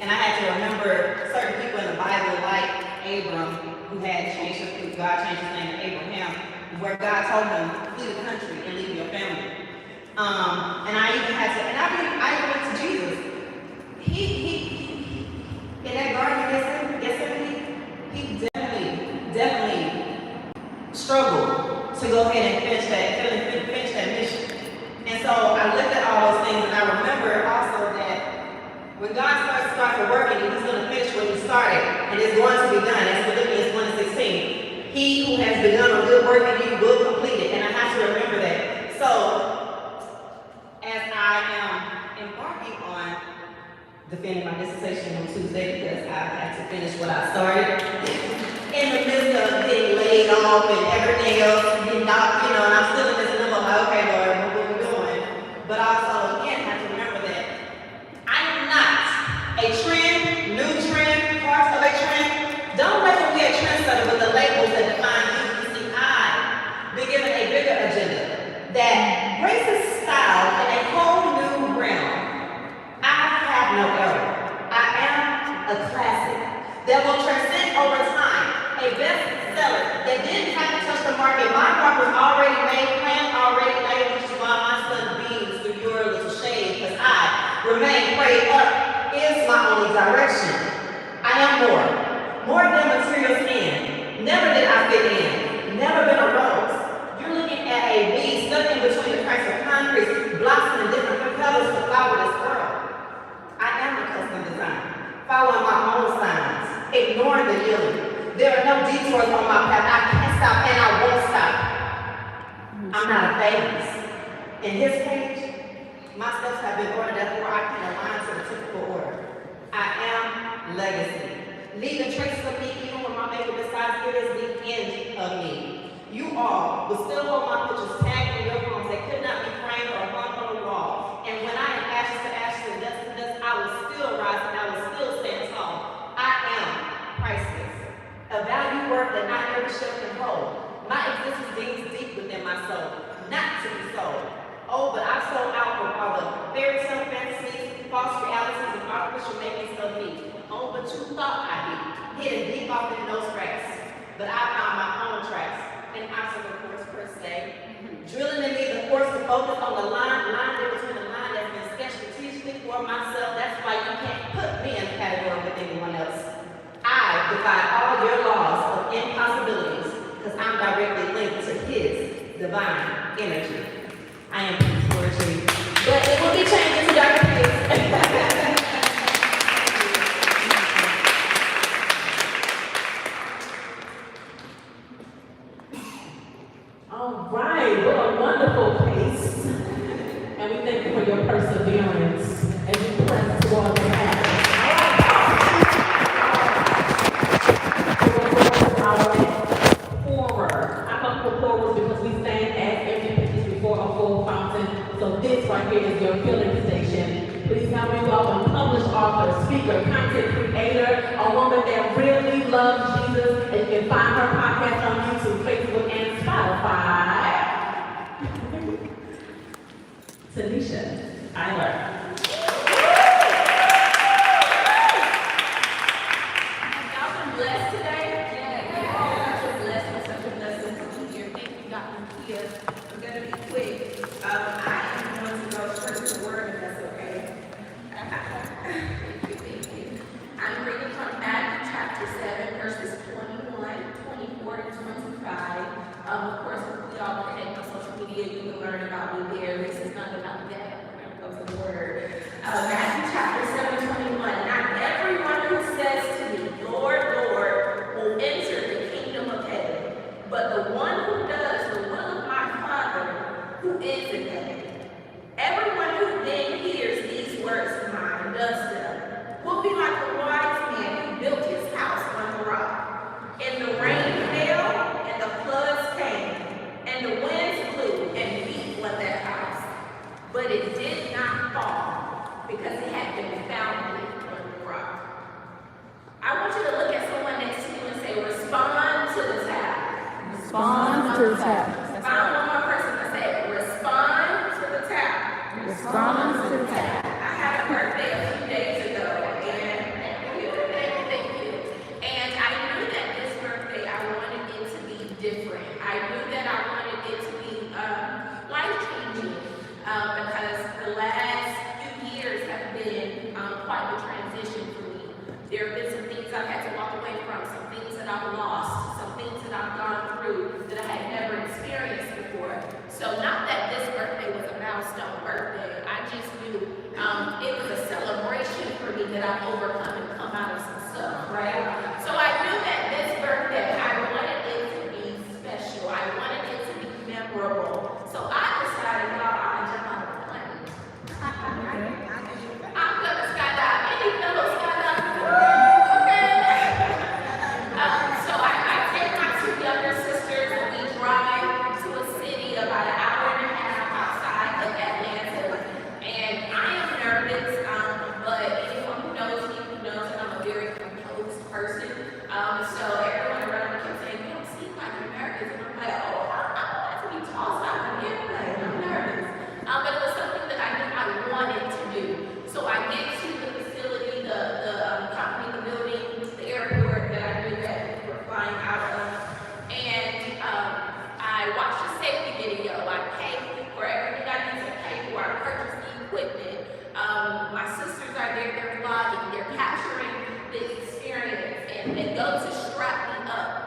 And I had to remember certain people in the Bible, like Abram, who had changed his, God changed his name to Abraham, where God told him, flee the country and leave your family. And I even had to, and I even went to Jesus. He in that garden of Gethsemane, he definitely struggled to go ahead and finish that mission. And so I looked at all those things, and I remember also that when God starts a work, and he's going to finish what he started, and it's going to be done. That's Philippians 1:16. He who has begun a good work in you will complete it, and I have to remember that. So as I am embarking on defending my dissertation on Tuesday, because I had to finish what I started, in the midst of getting laid off and everything else, and I'm still in this limbo, like, okay, Lord, what are we doing? But also, again, have to remember that I am not a trend, new trend, parts of a trend. Don't let me be a trendsetter with the labels that define you. You see, I've been given a bigger agenda that racist style in a whole new realm. I have no error. I am a classic that will transcend over time. A bestseller that didn't have to touch the market. My mark was already made, plan already laid, which is why my son beams through your little shade, because I remain prayed up is my only direction. I am more than materials can. Never did I fit in. Never been a rose. You're looking at a weed stuck in between the cracks of concrete, blossoming different petals to flower this world. I am a custom design, following my own signs, ignoring the yielding. There are no detours on my path. I can't stop and I won't stop. I'm not a phase. In his page, my steps have been ordered, therefore I can align to the typical order. I am legacy. Leaving traces of me even when my maker decides it is the end of me. You all will still hold my pictures tagged in your homes that could not be framed or hung on the wall. And when I am ashes to ashes and dust to dust, I will still rise and I will still stand tall. I am priceless. A value worth that not every shelf can hold. My existence digs deep within my soul, not to be sold. Oh, but I sold out from all the fairy tale fantasies, false realities, and artificial makings of me. Oh, but you thought I'd be hidden deep off in those cracks. But I found my own tracks, an obstacle course per se. Drilling in me the force to focus on the line there between the line that's been sketched strategically for myself. That's why you can't put me in a category with anyone else. I defy all your laws of impossibilities because I'm directly linked to his divine energy. I am poetry, but it will be changing to Dr. Peace. All right, what a wonderful pace. And we thank you for your perseverance as you press toward the path. Because we stand as empty pitchers before a full fountain. So this right here is your filling station. Please help me welcome published author, speaker, content creator, a woman that really loves Jesus, and you can find her podcast on YouTube, Facebook, and Spotify. Tanisha Tyler. I'm reading from Matthew chapter 7, verses 21, 24, and 25. Of course, if we all look at my social media, you can learn about me there. This is not about that. We're going to go to the word. quite the transition for me. There have been some things I've had to walk away from, some things that I've lost, some things that I've gone through that I had never experienced before. So not that this birthday was a milestone birthday, I just knew it was a celebration for me that I've overcome and come out of some stuff, right? So I knew that this birthday, I wanted it to be special. I wanted it to be memorable. So I decided, y'all, I'm gonna jump out of the plane. I'm gonna skydive. Any fellow skydive? Okay. So I take my two younger sisters and we drive to a city about an hour and a half outside of Atlanta. And I am nervous, but anyone who knows me knows that I'm a very composed person. So everyone around me kept saying, you don't seem like you're nervous. And I'm like, oh, I'm about to be tossed out of the airplane. I'm nervous. But it was something that I knew I wanted to do. So I get to the facility, the company, the building, the airport that I knew that we were flying out of. And I watched the safety video. I paid for everything I need to pay for. I purchased the equipment. My sisters are there, they're vlogging, they're capturing the experience, and they go to strap me up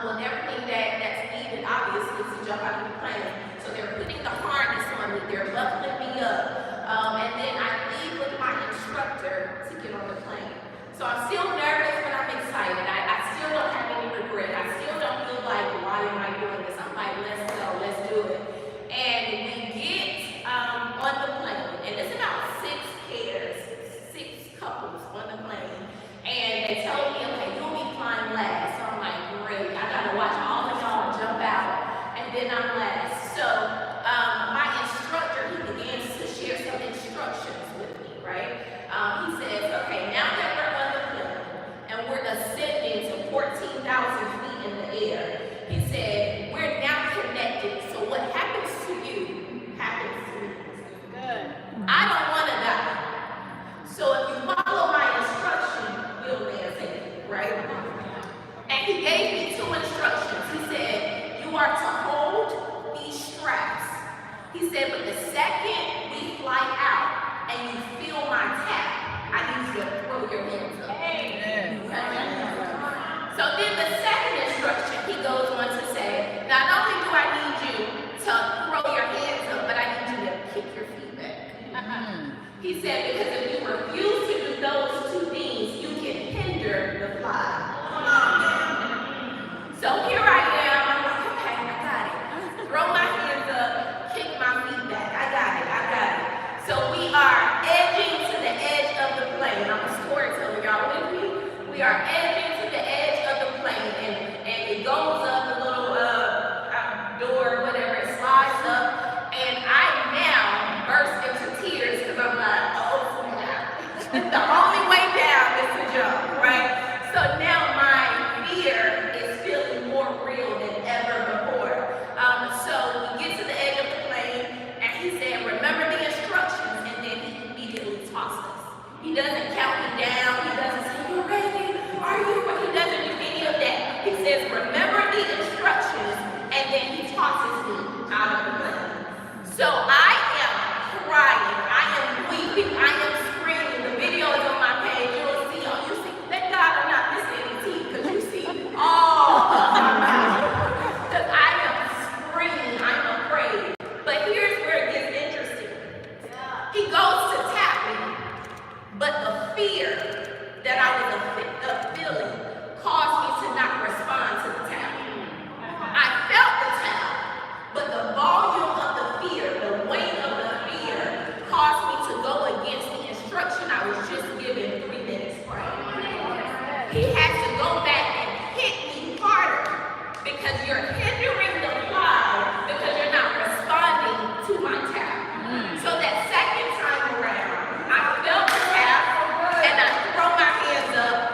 with everything that's needed, obviously, to jump out of the plane. So they're putting the harness on me, they're buckling me up, and then I leave with my instructor to get on the plane. So I'm still nervous, but I'm excited. I still don't have any regret. I still don't feel like, why am I doing this? I'm like, let's go, let's do it. And we get on the plane, and it's about 6 pairs, 6 couples on the plane. And they told me, okay, you'll be flying last. So I'm like, great, I gotta watch all of y'all jump out, and then I'm last. So my instructor, he begins to share some instructions with me, right? He says, okay, now that we're on the plane, and we're ascending to 14,000 feet in the air, he said, we're now connected, so what happens to you, happens to me. Good. I don't wanna die. So if you follow my instruction, you'll land safely, right? And he gave me 2 instructions. He said, you are to hold these straps. He said, but the second we fly out and you feel my tap, I need you to throw your hands up. So then the second instruction, he goes on to say, not only do I need you to throw your hands up, but I need you to kick your feet back. He said, because if you refuse to do those 2 things, you can hinder the flight. So here I am, I'm like, okay, I got it. Throw my hands up, kick my feet back. I got it. So we are edging to the edge of the plane. I'm a storyteller, y'all with me? We are edging to the edge of the plane, and it goes up, the little door, whatever, it slides up, and I now burst into tears because I'm like, oh, snap. The only way down is to jump, right? So now my fear is feeling more real than ever before. So we get to the edge of the plane, and he said, remember the instructions, and then he immediately tossed us. He doesn't count me down. He doesn't say, you ready? Are you? He doesn't do any of that. He says, remember the instructions, and then he tosses me out of the plane. So I am crying. I am weeping. I am screaming. The video is on my page. You'll see. You see. Thank God I'm not missing any teeth, because you see all of my mouth. Because I am screaming. I'm afraid. But here's where it gets interesting. He goes to tap me, but the fear that I was feeling caused me to not respond to the tap. I felt the tap, but the volume of the fear, the weight of the fear, caused me to go against the instruction I was just given 3 minutes prior. He had to go back and hit me harder because you're hindering the fly because you're not responding to my tap. So that second time around, I felt the tap and I throw my hands up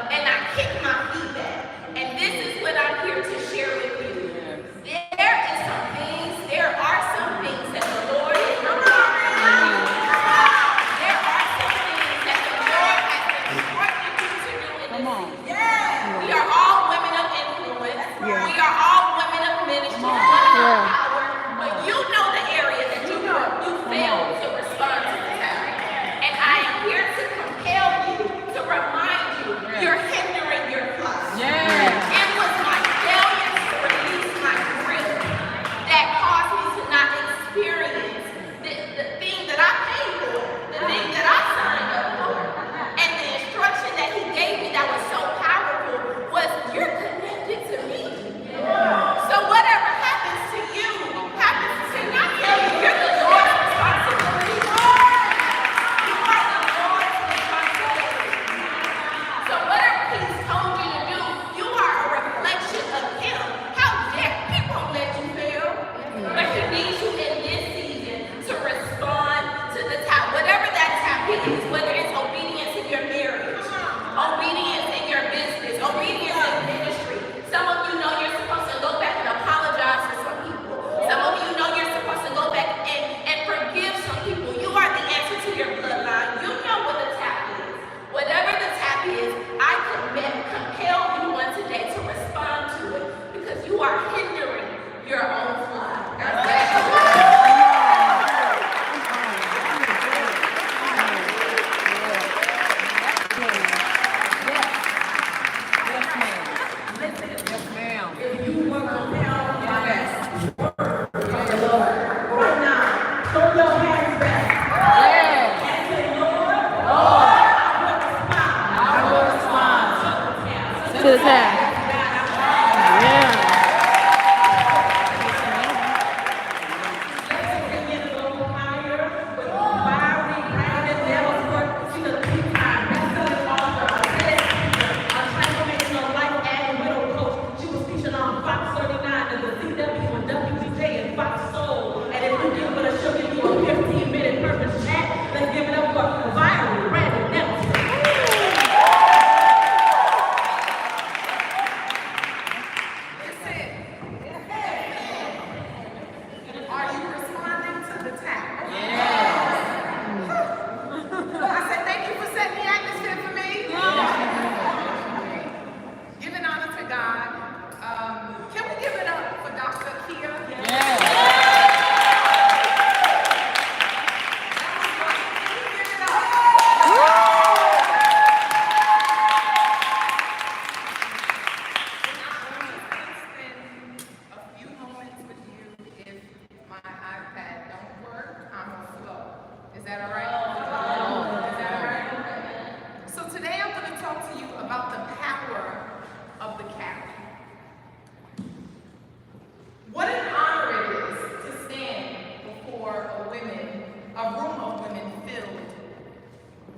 to the tap. Yeah.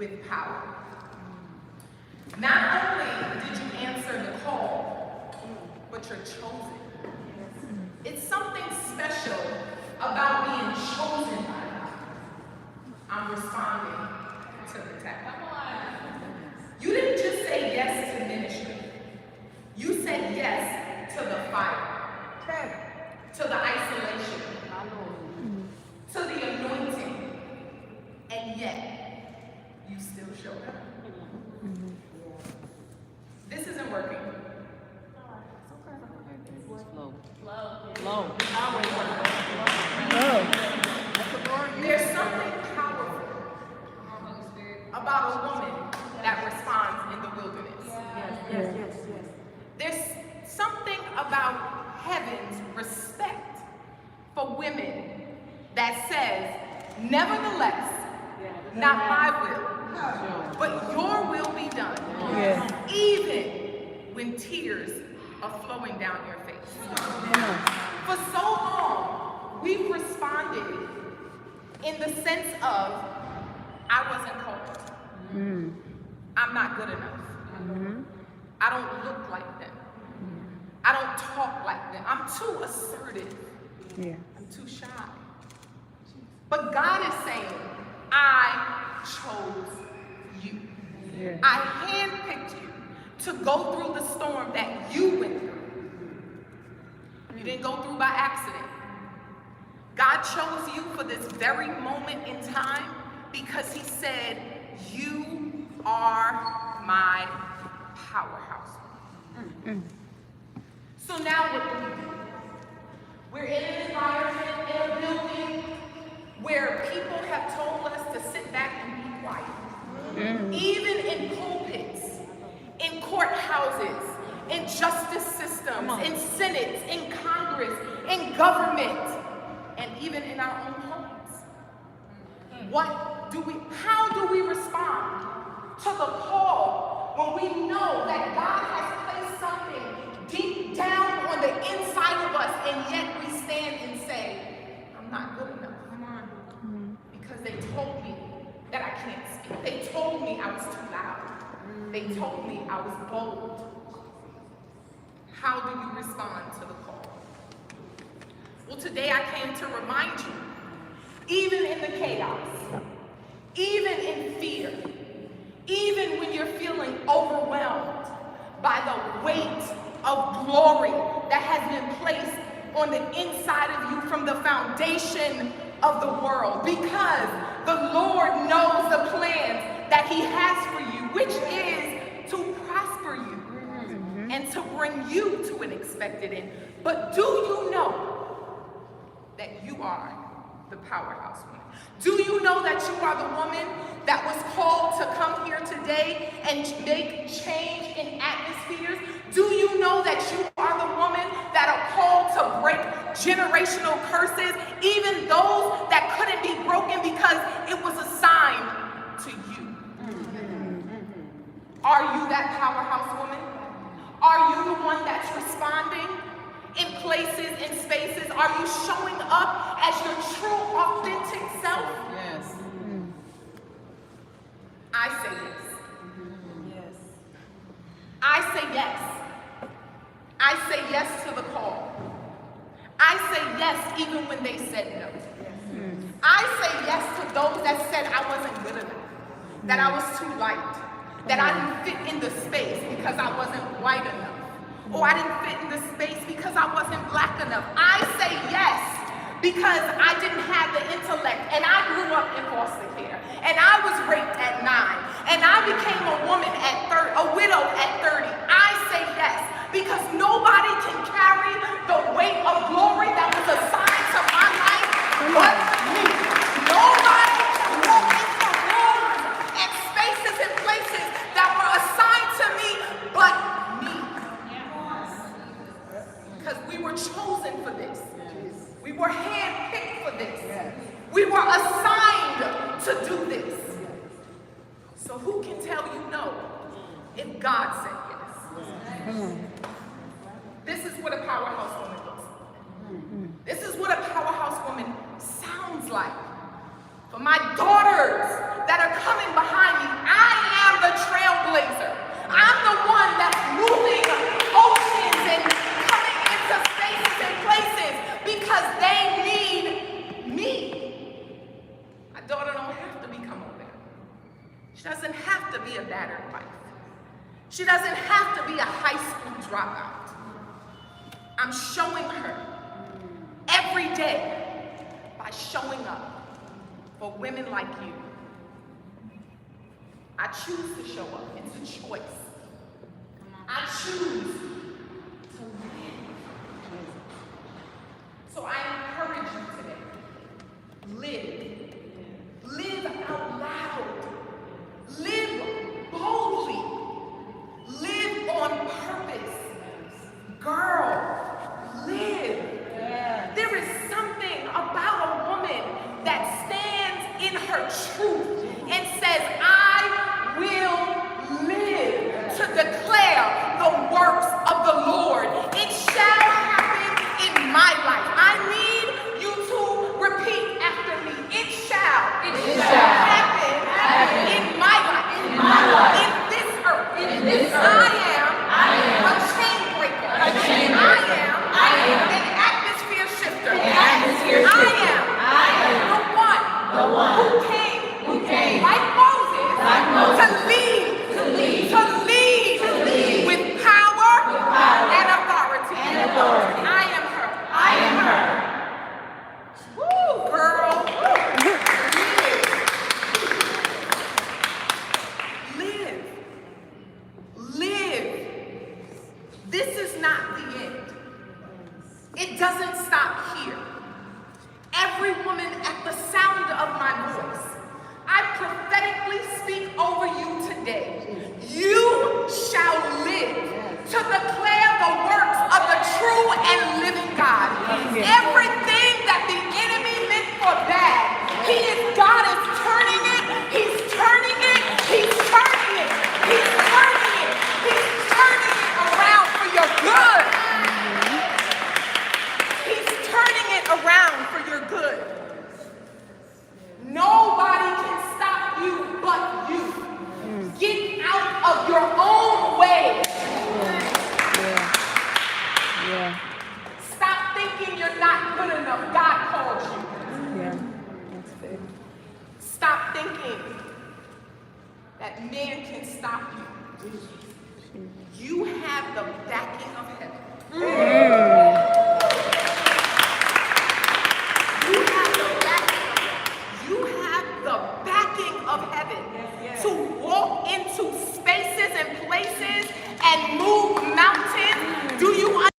with power. Not only did you answer the call, but you're chosen. It's something special about being chosen by God. I'm responding to the text. You didn't just say yes to ministry. You said yes to the fire, to the isolation, to the anointing, and yet you still showed up. This isn't working. Low. There's something powerful about a woman that responds in the wilderness. There's something about heaven's respect for women that says, nevertheless, not my will, but your will be done, even when tears are flowing down your face. For so long, we've responded in the sense of, I wasn't called. I'm not good enough. I don't look like them. I don't talk like them. I'm too assertive. I'm too shy. But God is saying, I chose you. I handpicked you to go through the storm that you went through. You didn't go through by accident. God chose you for this very moment in time because he said, you are my powerhouse. So now what do we do? We're in an environment, in a building, where people have told us to sit back and be quiet. Even in pulpits, in courthouses, in justice systems, in senates, in Congress, in government, and even in our own homes. How do we respond to the call when we know that God has placed something deep down on the inside of us, and yet we stand and say, I'm not good enough. Because they told me that I can't speak. They told me I was too loud. They told me I was bold. How do you respond to the call? Well, today I came to remind you, even in the chaos, even in fear, even when you're feeling overwhelmed by the weight of glory that has been placed on the inside of you from the foundation of the world, because the Lord knows the plans that he has for you, which is to prosper you and to bring you to an expected end. But do you know that you are the powerhouse woman? Do you know that you are the woman that was called to come here today and make change in atmospheres? Do you know that you are the woman that are called to break generational curses, even those that couldn't be broken because it was assigned to you? Are you that powerhouse woman? Are you the one that's responding in places, in spaces? Are you showing up as your true, authentic self? Yes. I say yes. Yes. I say yes. I say yes to the call. I say yes even when they said no. I say yes to those that said I wasn't good enough, that I was too light, that I didn't fit in the space because I wasn't white enough, or I didn't fit in the space because I wasn't black enough. I say yes because I didn't have the intellect, and I grew up in foster care, and I was raped at 9, and I became a woman at 30, a widow at 30. I say yes because nobody can carry the weight of glory that was assigned to my life but me. Nobody can walk into rooms and spaces and places that were assigned to me but me. Because we were chosen for this. We were handpicked for this. We were assigned to do this. So who can tell you no if God said yes? This is what a powerhouse woman looks like. This is what a powerhouse woman sounds like. For my daughters that are coming behind me, I am the trailblazer. I'm the one that's moving oceans and coming into spaces and places because they need me. My daughter don't have to become a widow. She doesn't have to be a battered wife. She doesn't have to be a high school dropout. I'm showing her every day by showing up for women like you. I choose to show up. It's a choice. I choose to live. So I encourage you today. Live. Live out loud. Live boldly. Live on purpose. Girl, live. There is something about a woman that stands in her truth and says, I will live to declare the works of the Lord. It shall happen in my life. I need you to repeat after me. It shall happen in my life. In this earth. I am a chain breaker. I am an atmosphere shifter. I am the one who came like Moses to lead with power and authority. I am her. Woo, girl. Live. This is not the end. It doesn't stop here. Every woman at the sound of my voice, I prophetically speak over you today. You shall live to declare the works of the true and living God. Everything that the enemy meant for bad, God is turning it. He's turning it. He's turning it. He's turning it. He's turning it around for your good. He's turning it around for your good. Nobody can stop you but you. Get out of your own way. Stop thinking you're not good enough. God called you. Stop thinking that man can stop you. You have the backing of heaven. You have the backing of heaven to walk into spaces and places and move